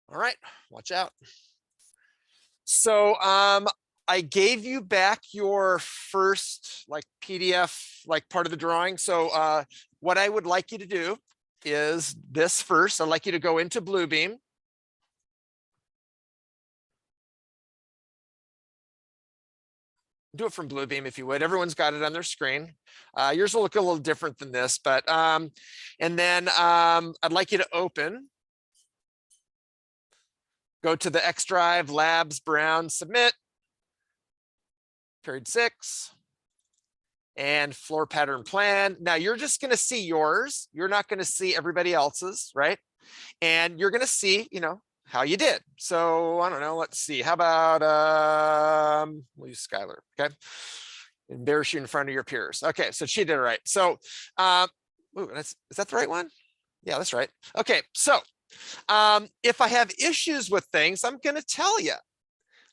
All right, watch out. So I gave you back your first like PDF, like part of the drawing. So what I would like you to do is this first. I'd like you to go into Bluebeam. Do it from Bluebeam if you would. Everyone's got it on their screen. Yours will look a little different than this, but and then I'd like you to open. Go to the X Drive, Labs, Brown, Submit, period 6, and floor pattern plan. Now you're just going to see yours. You're not going to see everybody else's, right? And you're going to see, how you did. So I don't know. Let's see. How about we'll use Skylar. Okay. Embarrass you in front of your peers. Okay, so she did it right. So is that the right one? Yeah, that's right. Okay, so if I have issues with things, I'm going to tell you.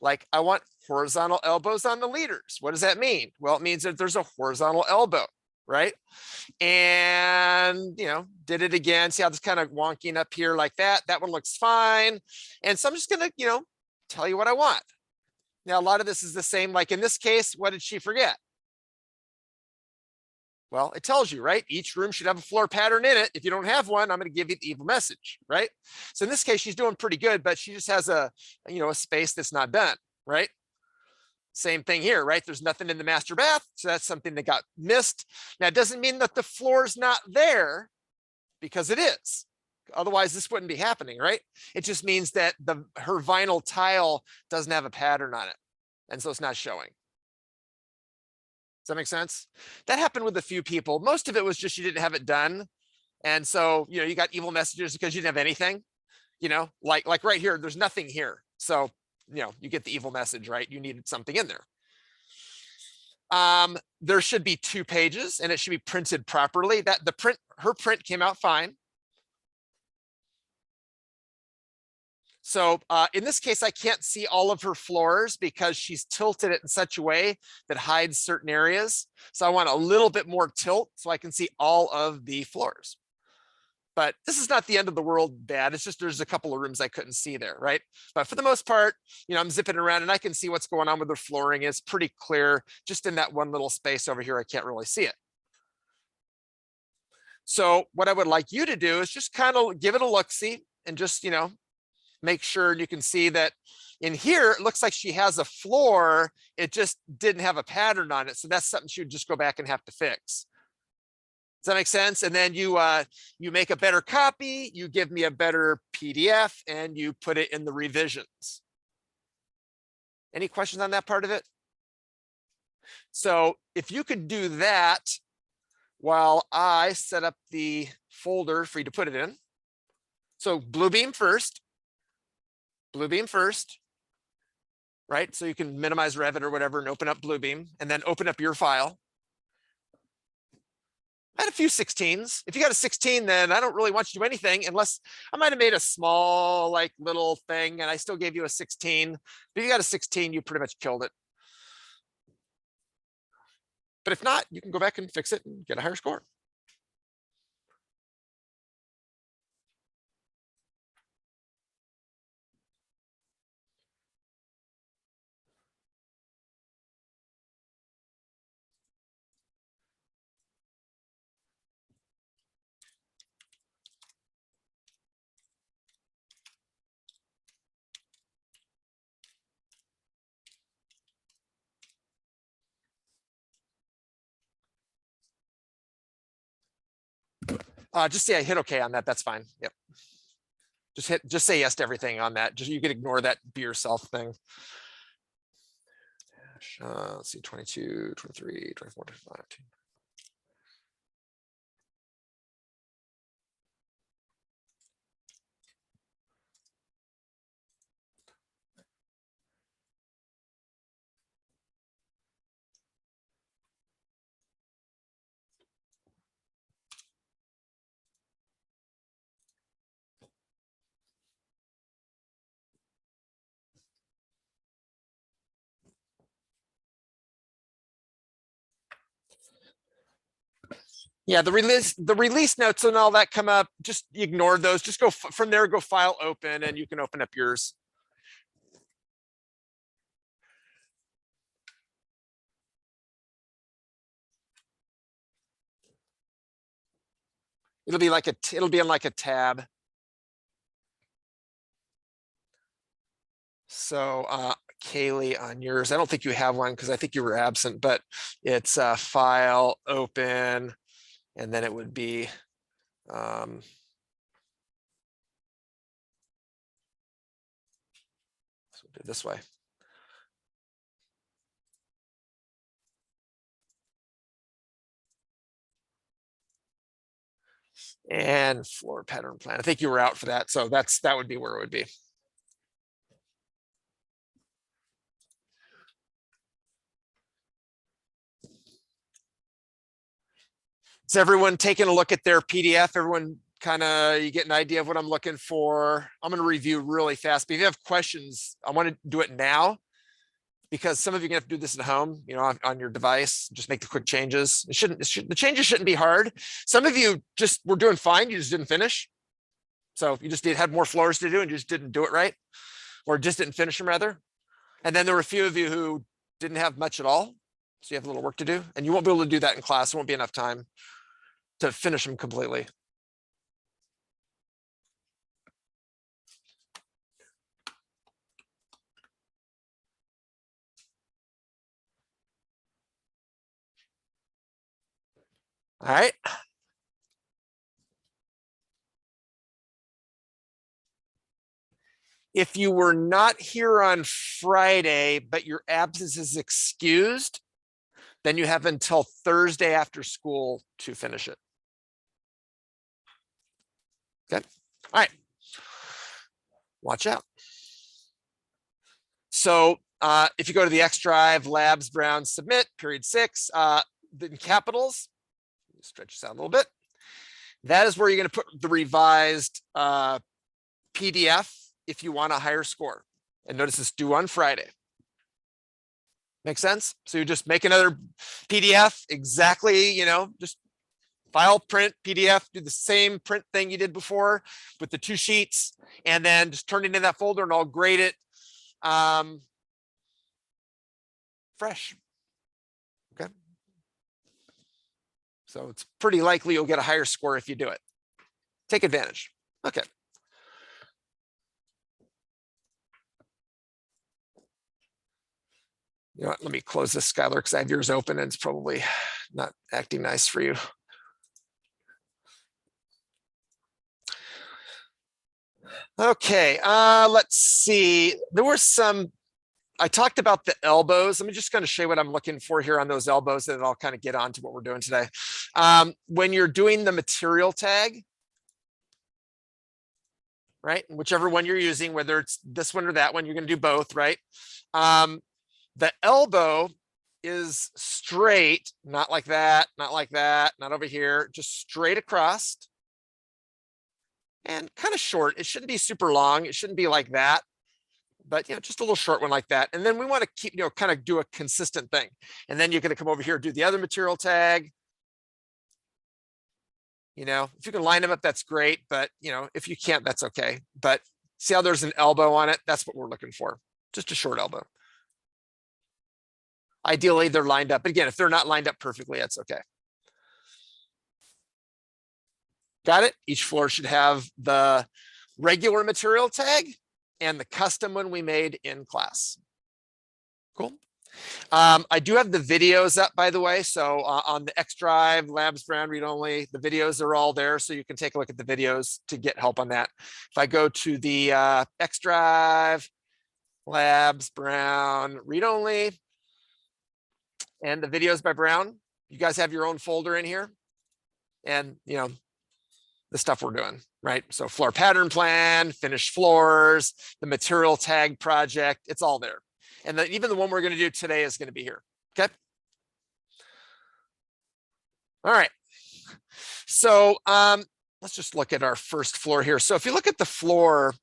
Like I want horizontal elbows on the leaders. What does that mean? Well, it means that there's a horizontal elbow, right? And, did it again. See how it's kind of wonking up here like that? That one looks fine. And so I'm just going to, tell you what I want. Now, a lot of this is the same. Like in this case, what did she forget? Well, it tells you, right? Each room should have a floor pattern in it. If you don't have one, I'm going to give you the evil message, right? So in this case, she's doing pretty good, but she just has a space that's not done, right? Same thing here, right? There's nothing in the master bath. So that's something that got missed. Now, it doesn't mean that the floor's not there, because it is. Otherwise, this wouldn't be happening, right? It just means that her vinyl tile doesn't have a pattern on it. And so it's not showing. Does that make sense? That happened with a few people. Most of it was just you didn't have it done. And so, you got evil messages because you didn't have anything, like right here, there's nothing here. So, you get the evil message, right? You needed something in there. There should be 2 pages and it should be printed properly. Her print came out fine. So in this case, I can't see all of her floors because she's tilted it in such a way that hides certain areas. So I want a little bit more tilt so I can see all of the floors. But this is not the end of the world bad. It's just there's a couple of rooms I couldn't see there, right? But for the most part, I'm zipping around and I can see what's going on with the flooring. It's pretty clear. Just in that one little space over here, I can't really see it. So what I would like you to do is just kind of give it a look-see and just, make sure you can see that in here, it looks like she has a floor. It just didn't have a pattern on it. So that's something she would just go back and have to fix. Does that make sense? And then you make a better copy, you give me a better PDF, and you put it in the revisions. Any questions on that part of it? So if you could do that while I set up the folder for you to put it in. So Bluebeam first, right? So you can minimize Revit or whatever and open up Bluebeam and then open up your file. I had a few 16s. If you got a 16, then I don't really want you to do anything unless I might have made a small, like little thing and I still gave you a 16. If you got a 16, you pretty much killed it. But if not, you can go back and fix it and get a higher score. Just say I hit OK on that. That's fine. Yep. Just say yes to everything on that. You can ignore that be yourself thing. Let's see, 22, 23, 24, 25. Yeah, the release notes and all that come up. Just ignore those. Just go from there, go file open, and you can open up yours. It'll be like it'll be in like a tab. So Kaylee, on yours, I don't think you have one because I think you were absent, but it's file open, and then it would be so do it this way. And floor pattern plan. I think you were out for that, so that would be where it would be. Is everyone taking a look at their PDF? Everyone kind of, you get an idea of what I'm looking for. I'm going to review really fast, but if you have questions, I want to do it now because some of you are going to have to do this at home, on your device. Just make the quick changes. The changes shouldn't be hard. Some of you just were doing fine. You just didn't finish. So you just had more floors to do and just didn't do it right, or just didn't finish them rather. And then there were a few of you who didn't have much at all. So you have a little work to do, and you won't be able to do that in class. There won't be enough time to finish them completely. All right. If you were not here on Friday, but your absence is excused, then you have until Thursday after school to finish it. Okay. All right. Watch out. So if you go to the X Drive, Labs, Brown, Submit, period 6, in capitals, stretch this out a little bit. That is where you're going to put the revised PDF if you want a higher score. And notice it's due on Friday. Make sense? So you just make another PDF exactly, just file, print, PDF, do the same print thing you did before with the 2 sheets, and then just turn it in that folder and I'll grade it fresh. Okay. So it's pretty likely you'll get a higher score if you do it. Take advantage. Okay. You know what? Let me close this, Skylar, because I have yours open and it's probably not acting nice for you. Okay, let's see. There were I talked about the elbows. I'm just going to show you what I'm looking for here on those elbows, and then I'll kind of get on to what we're doing today. When you're doing the material tag, right, whichever one you're using, whether it's this one or that one, you're going to do both, right? The elbow is straight, not like that, not like that, not over here, just straight across and kind of short. It shouldn't be super long. It shouldn't be like that, but just a little short one like that. And then we want to keep, kind of do a consistent thing. And then you're going to come over here, do the other material tag. If you can line them up, that's great. But, if you can't, that's okay. But see how there's an elbow on it? That's what we're looking for. Just a short elbow. Ideally, they're lined up. But again, if they're not lined up perfectly, that's okay. Got it? Each floor should have the regular material tag and the custom one we made in class. Cool. I do have the videos up, by the way. So on the X Drive, Labs, Brown, Read Only, the videos are all there. So you can take a look at the videos to get help on that. If I go to the X Drive, Labs, Brown, Read Only, and the videos by Brown, you guys have your own folder in here. And, the stuff we're doing, right? So floor pattern plan, finished floors, the material tag project, it's all there. And even the one we're going to do today is going to be here. Okay. All right. So let's just look at our first floor here. So if you look at the floor,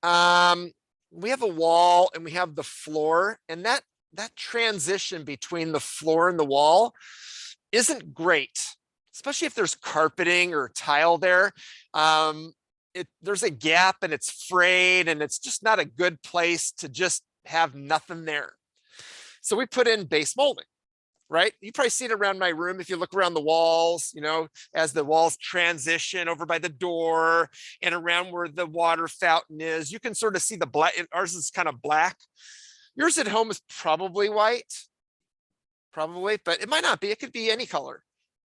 we have a wall and we have the floor, and that transition between the floor and the wall isn't great. especially if there's carpeting or tile there. There's a gap and it's frayed and it's just not a good place to just have nothing there. So we put in base molding, right? You probably see it around my room. If you look around the walls, as the walls transition over by the door and around where the water fountain is, you can sort of see the black. Ours is kind of black. Yours at home is probably white, probably, but it might not be. It could be any color.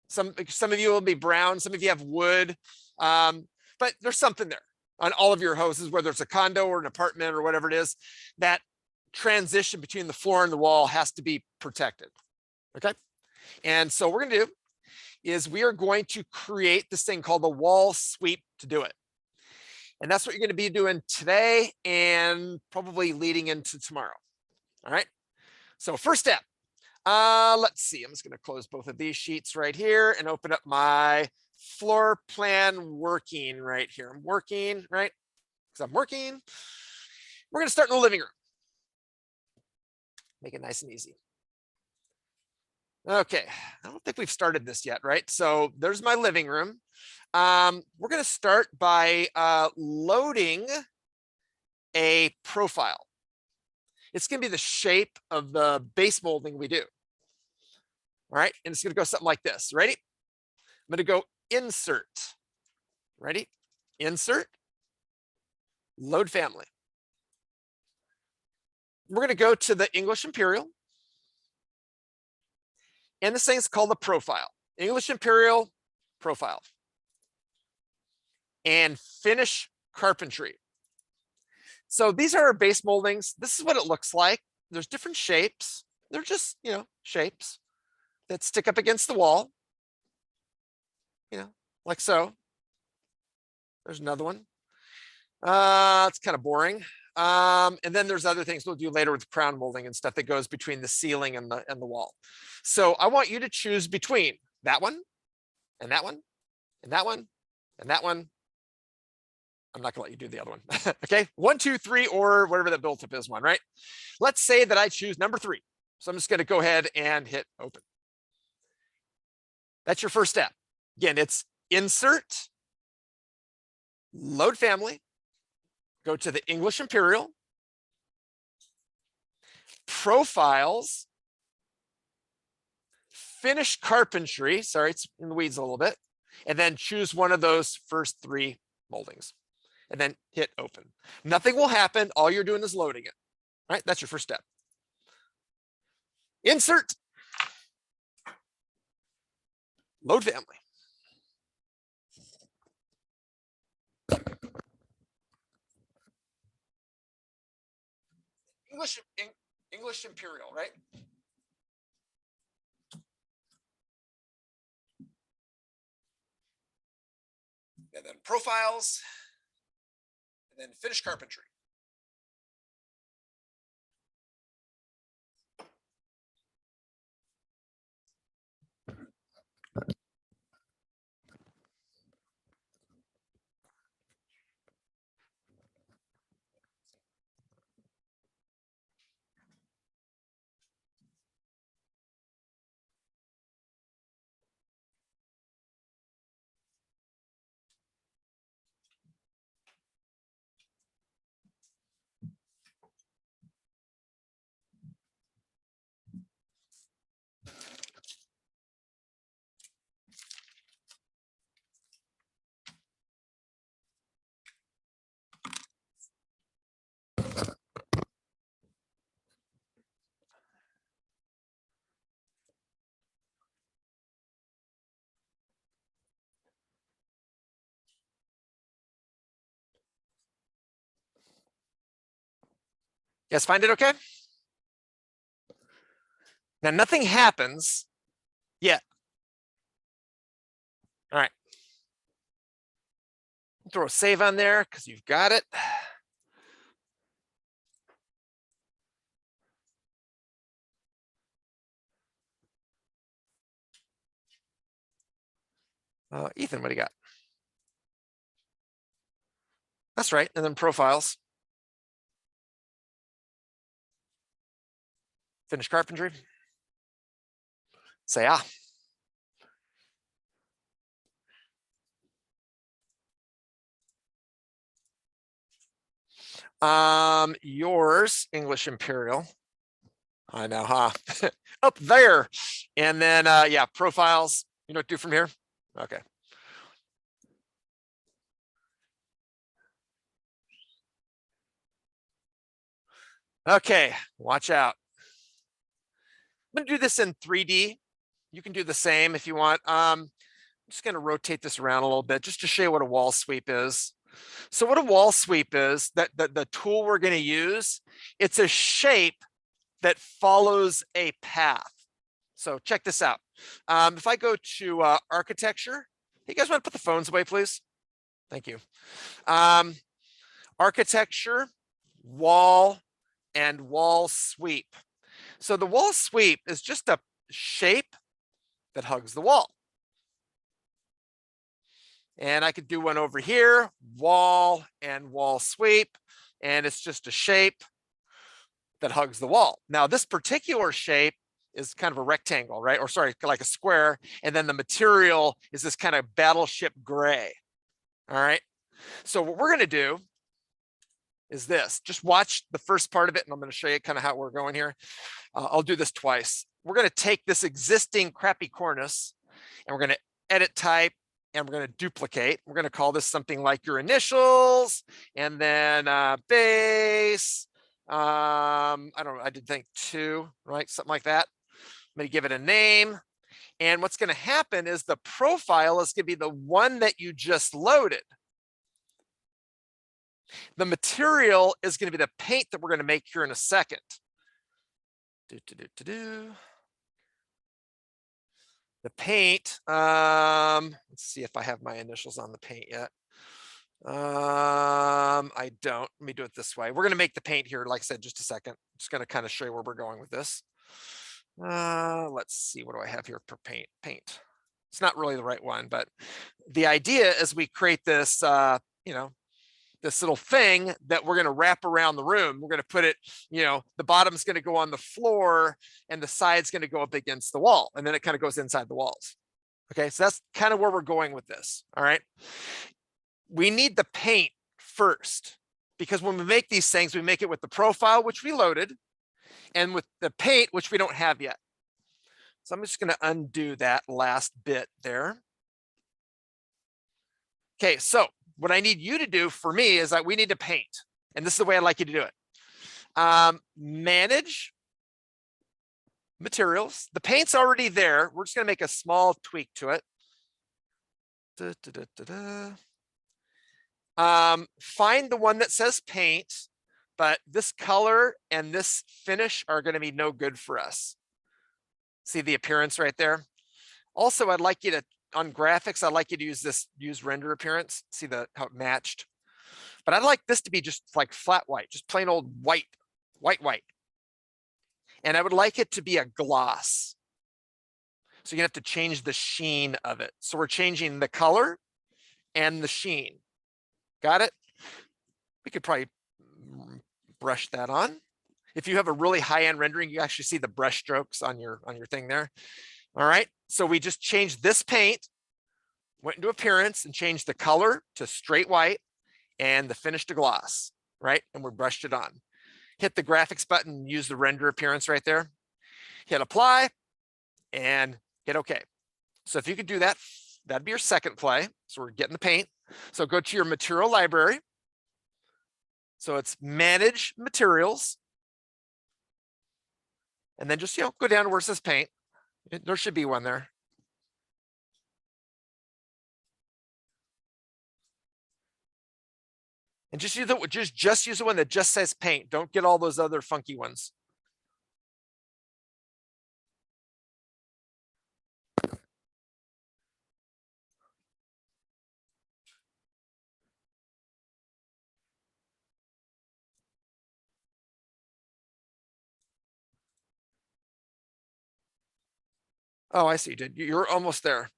Some of you will be brown. Some of you have wood, but there's something there on all of your houses, whether it's a condo or an apartment or whatever it is. That transition between the floor and the wall has to be protected. Okay. And so what we're going to do is we are going to create this thing called the wall sweep to do it. And that's what you're going to be doing today and probably leading into tomorrow. All right. So first step, let's see. I'm just going to close both of these sheets right here and open up my floor plan working right here. I'm working, right? Because I'm working. We're going to start in the living room. Make it nice and easy. Okay, I don't think we've started this yet, right? So there's my living room. We're going to start by loading a profile. It's going to be the shape of the base molding we do. All right, and it's going to go something like this. Ready? I'm going to go insert. Ready? Insert. Load family. We're going to go to the English Imperial. And this thing is called the profile. English Imperial profile. And finish carpentry. So these are our base moldings. This is what it looks like. There's different shapes. They're just, shapes that stick up against the wall. Like so. There's another one. It's kind of boring. And then there's other things we'll do later with crown molding and stuff that goes between the ceiling and the wall. So I want you to choose between that one and that one and that one and that one. I'm not gonna let you do the other one. Okay, 1, 2, 3, or whatever the built up is one, right? Let's say that I choose number 3. So I'm just gonna go ahead and hit open. That's your first step. Again, it's insert, load family, go to the English Imperial, profiles, finish carpentry. Sorry, it's in the weeds a little bit. And then choose one of those first 3 moldings and then hit open. Nothing will happen. All you're doing is loading it. All right, that's your first step. Insert, load family. English Imperial, right? And then profiles, and then finish carpentry. Yes, find it okay? Now, nothing happens yet. All right. Throw a save on there because you've got it. Ethan, what do you got? That's right. And then profiles. Finish carpentry. Say ah. Yours, English Imperial. I know, huh? Up there. And then, yeah, profiles. You know what to do from here? Okay. Okay, watch out. I'm gonna do this in 3D. You can do the same if you want. I'm just gonna rotate this around a little bit just to show you what a wall sweep is. So what a wall sweep is, that the tool we're gonna use, it's a shape that follows a path. So check this out. If I go to architecture, you guys want to put the phones away, please? Thank you. Um, architecture, wall, and wall sweep. So the wall sweep is just a shape that hugs the wall. And I could do one over here, wall and wall sweep, and it's just a shape that hugs the wall. Now, this particular shape is kind of a rectangle, right? Or sorry, like a square. And then the material is this kind of battleship gray. All right. So what we're going to do is this. Just watch the first part of it, and I'm going to show you kind of how we're going here. I'll do this twice. We're going to take this existing crappy cornice, and we're going to edit type, and we're going to duplicate. We're going to call this something like your initials, and then base. I don't know, I did think 2, right? Something like that. I'm going to give it a name. And what's going to happen is the profile is going to be the one that you just loaded. The material is going to be the paint that we're going to make here in a second. The paint, let's see if I have my initials on the paint yet. I don't. Let me do it this way. We're going to make the paint here, like I said, just a second. Just going to kind of show you where we're going with this. Let's see, what do I have here for paint? It's not really the right one, but the idea is we create this, this little thing that we're going to wrap around the room. We're going to put it, the bottom's going to go on the floor and the side's going to go up against the wall. And then it kind of goes inside the walls. Okay, so that's kind of where we're going with this. All right. We need the paint first, because when we make these things, we make it with the profile, which we loaded, and with the paint, which we don't have yet. So I'm just going to undo that last bit there. Okay, so what I need you to do for me is that we need to paint. And this is the way I'd like you to do it. Manage materials. The paint's already there. We're just going to make a small tweak to it. Find the one that says paint, but this color and this finish are going to be no good for us. See the appearance right there? Also, I'd like you to, on graphics, I'd like you to use render appearance. See how it matched. But I'd like this to be just like flat white, just plain old white. And I would like it to be a gloss. So you have to change the sheen of it. So we're changing the color and the sheen. Got it? We could probably brush that on. If you have a really high-end rendering, you actually see the brush strokes on your thing there. All right. So we just changed this paint, went into appearance and changed the color to straight white and the finish to gloss, right? And we brushed it on. Hit the graphics button, use the render appearance right there. Hit apply and hit OK. So if you could do that, that'd be your second play. So we're getting the paint. So go to your material library. So it's manage materials. And then just, go down to where it says paint. There should be one there. And just use the one that just says paint. Don't get all those other funky ones. Oh, I see. You're almost there.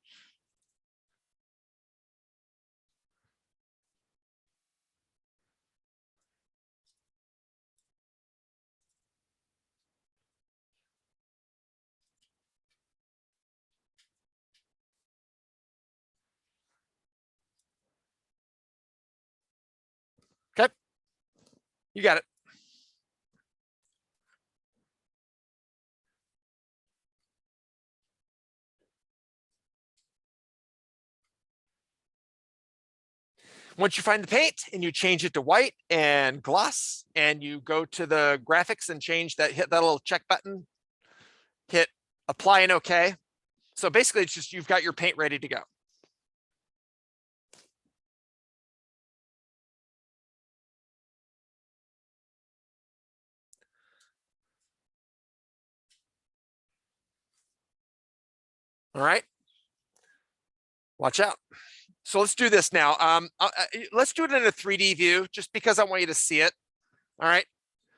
Okay. You got it. Once you find the paint and you change it to white and gloss, and you go to the graphics and change that, hit that little check button, hit apply and OK. So basically, it's just you've got your paint ready to go. All right. Watch out. So let's do this now. Let's do it in a 3D view just because I want you to see it. All right.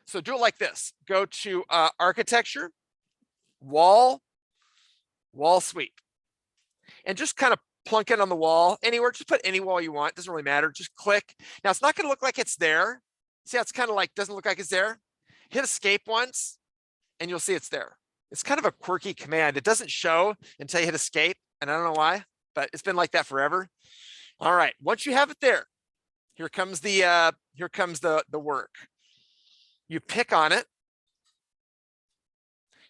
So do it like this. Go to architecture, wall sweep, and just kind of plunk it on the wall anywhere. Just put any wall you want. Doesn't really matter. Just click. Now it's not going to look like it's there. See how it's kind of like doesn't look like it's there? Hit escape once and you'll see it's there. It's kind of a quirky command. It doesn't show until you hit escape. And I don't know why, but it's been like that forever. All right. Once you have it there, here comes the work. You pick on it,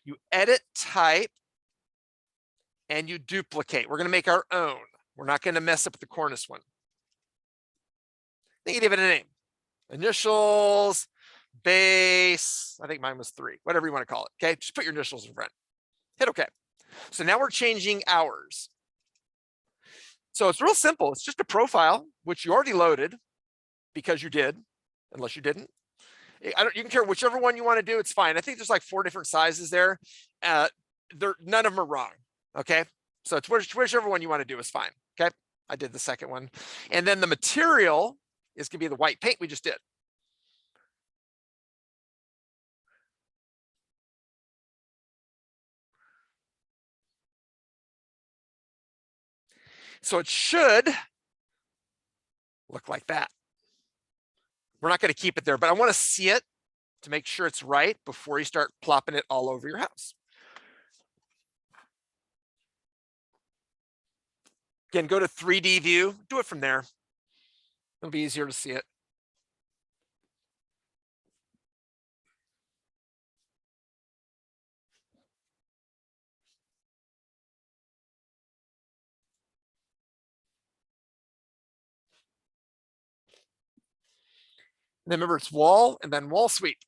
you edit type, and you duplicate. We're going to make our own. We're not going to mess up the Cornice one. Then you give it a name. Initials, base. I think mine was 3, whatever you want to call it. Okay, just put your initials in front. Hit OK. So now we're changing hours. So it's real simple. It's just a profile, which you already loaded because you did, unless you didn't. You can care whichever one you want to do. It's fine. I think there's like 4 different sizes there. None of them are wrong. Okay. So it's whichever one you want to do is fine. Okay. I did the second one. And then the material is going to be the white paint we just did. So it should look like that. We're not going to keep it there, but I want to see it to make sure it's right before you start plopping it all over your house. Again, go to 3D view, do it from there. It'll be easier to see it. And then remember, it's wall and then wall sweep.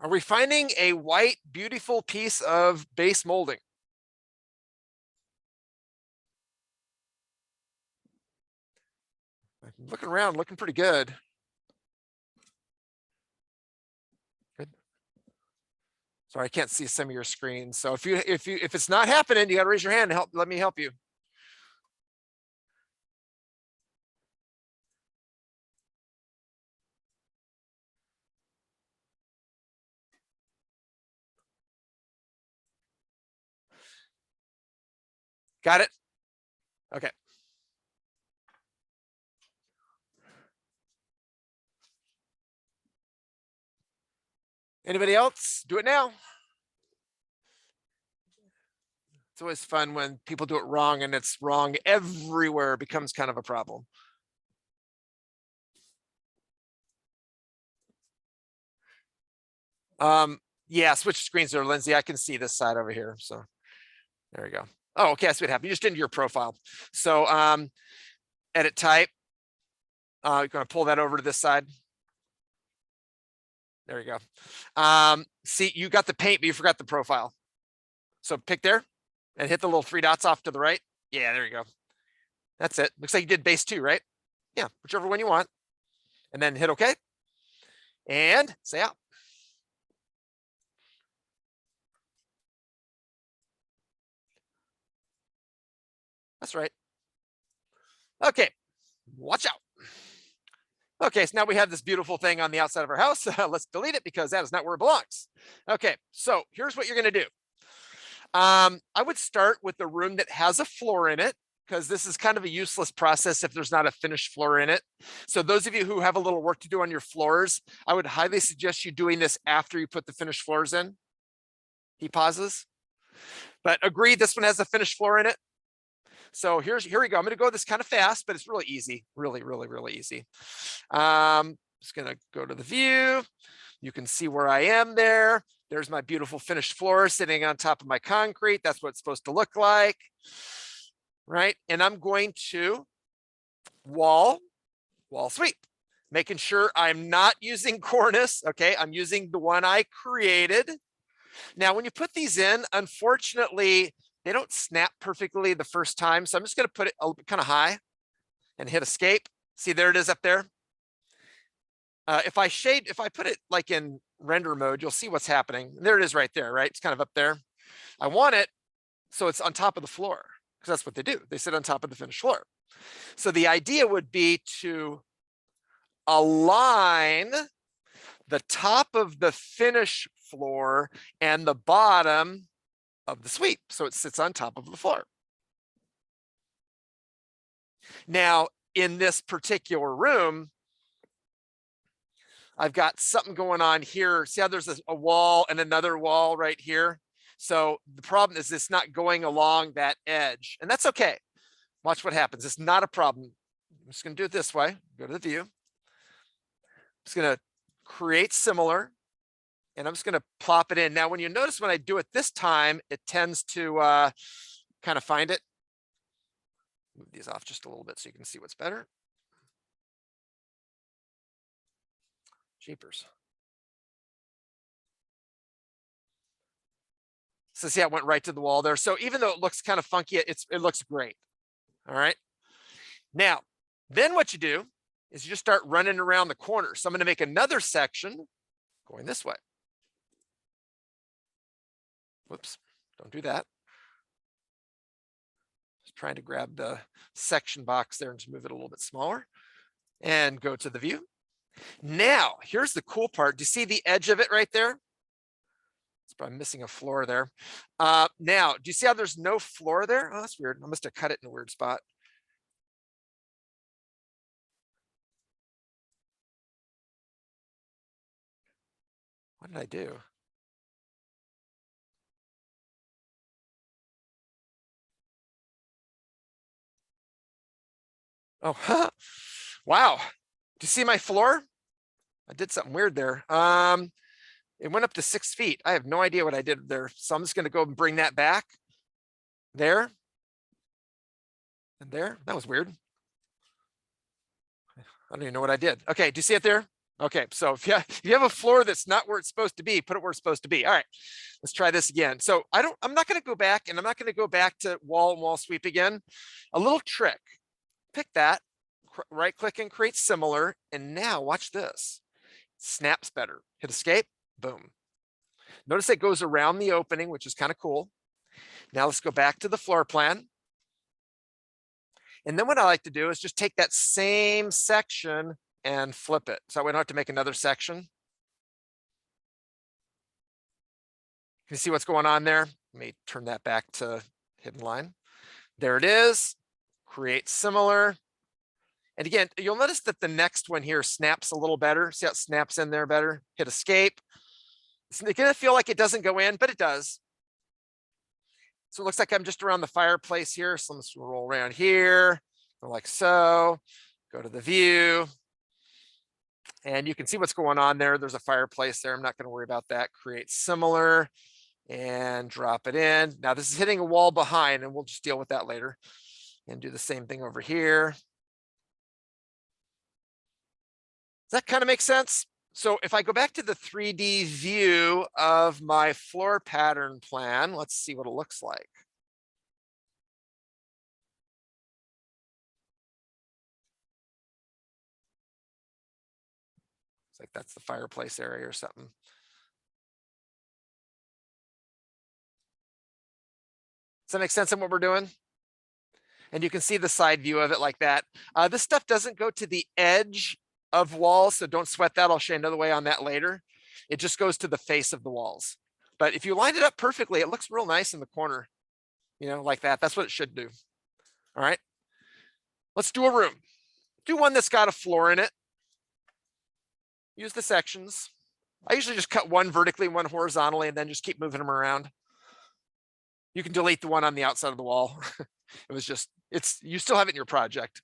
Are we finding a white, beautiful piece of base molding? I'm looking around, looking pretty good. Good. Sorry, I can't see some of your screens. So if it's not happening, you got to raise your hand and let me help you. Got it? Okay. Anybody else? Do it now. It's always fun when people do it wrong and it's wrong everywhere. It becomes kind of a problem. Yeah, switch screens there, Lindsay. I can see this side over here. So there we go. Oh, okay, that's what happened. You just did your profile. So edit type. You're gonna pull that over to this side. There you go. See, you got the paint, but you forgot the profile. So pick there and hit the little 3 dots off to the right. Yeah, there you go. That's it. Looks like you did base 2, right? Yeah, whichever one you want. And then hit OK. And say out. That's right. Okay, watch out. Okay, so now we have this beautiful thing on the outside of our house. Let's delete it because that is not where it belongs. Okay, so here's what you're gonna do. I would start with the room that has a floor in it, because this is kind of a useless process if there's not a finished floor in it. So those of you who have a little work to do on your floors, I would highly suggest you doing this after you put the finished floors in. He pauses. But agree, this one has a finished floor in it. So here we go. I'm going to go this kind of fast, but it's really easy. Really, really, really easy. Just going to go to the view. You can see where I am there. There's my beautiful finished floor sitting on top of my concrete. That's what it's supposed to look like. Right. And I'm going to wall sweep, making sure I'm not using cornice. Okay. I'm using the one I created. Now, when you put these in, unfortunately, they don't snap perfectly the first time. So I'm just going to put it kind of high and hit escape. See, there it is up there. If I put it like in render mode, you'll see what's happening. There it is right there, right? It's kind of up there. I want it so it's on top of the floor, because that's what they do. They sit on top of the finished floor. So the idea would be to align the top of the finish floor and the bottom of the sweep, so it sits on top of the floor. Now, in this particular room, I've got something going on here. See how there's a wall and another wall right here? So the problem is it's not going along that edge, and that's okay. Watch what happens. It's not a problem. I'm just going to do it this way. Go to the view. I'm just going to create similar, and I'm just going to plop it in. Now, when you notice when I do it this time, it tends to kind of find it. Move these off just a little bit so you can see what's better. Jeepers. So see, I went right to the wall there. So even though it looks kind of funky, it looks great. All right. Now, then what you do is you just start running around the corner. So I'm going to make another section going this way. Whoops, don't do that. Just trying to grab the section box there and just move it a little bit smaller and go to the view. Now, here's the cool part. Do you see the edge of it right there? It's probably missing a floor there. Now, do you see how there's no floor there? Oh, that's weird. I must have cut it in a weird spot. What did I do? Oh, wow. Do you see my floor? I did something weird there. It went up to 6 feet. I have no idea what I did there. So I'm just going to go and bring that back there and there. That was weird. I don't even know what I did. Okay. Do you see it there? Okay. So if you have a floor that's not where it's supposed to be, put it where it's supposed to be. All right, let's try this again. So I'm not going to go back, and I'm not going to go back to wall and wall sweep again. A little trick. Pick that, right click and create similar. And now watch this. Snaps better. Hit escape. Boom. Notice it goes around the opening, which is kind of cool. Now let's go back to the floor plan. And then what I like to do is just take that same section and flip it. So we don't have to make another section. Can you see what's going on there? Let me turn that back to hidden line. There it is. Create similar. And again, you'll notice that the next one here snaps a little better. See how it snaps in there better? Hit escape. It's gonna feel like it doesn't go in, but it does. So it looks like I'm just around the fireplace here. So let's roll around here, go like so, go to the view. And you can see what's going on there. There's a fireplace there. I'm not going to worry about that. Create similar and drop it in. Now this is hitting a wall behind, and we'll just deal with that later. And do the same thing over here. Does that kind of make sense? So if I go back to the 3D view of my floor pattern plan, let's see what it looks like. It's like that's the fireplace area or something. Does that make sense in what we're doing? And you can see the side view of it like that. This stuff doesn't go to the edge of walls, so don't sweat that. I'll show you another way on that later. It just goes to the face of the walls. But if you line it up perfectly, it looks real nice in the corner, you know, like that. That's what it should do. All right. Let's do a room. Do one that's got a floor in it. Use the sections. I usually just cut one vertically, one horizontally, and then just keep moving them around. You can delete the one on the outside of the wall. It was just, you still have it in your project.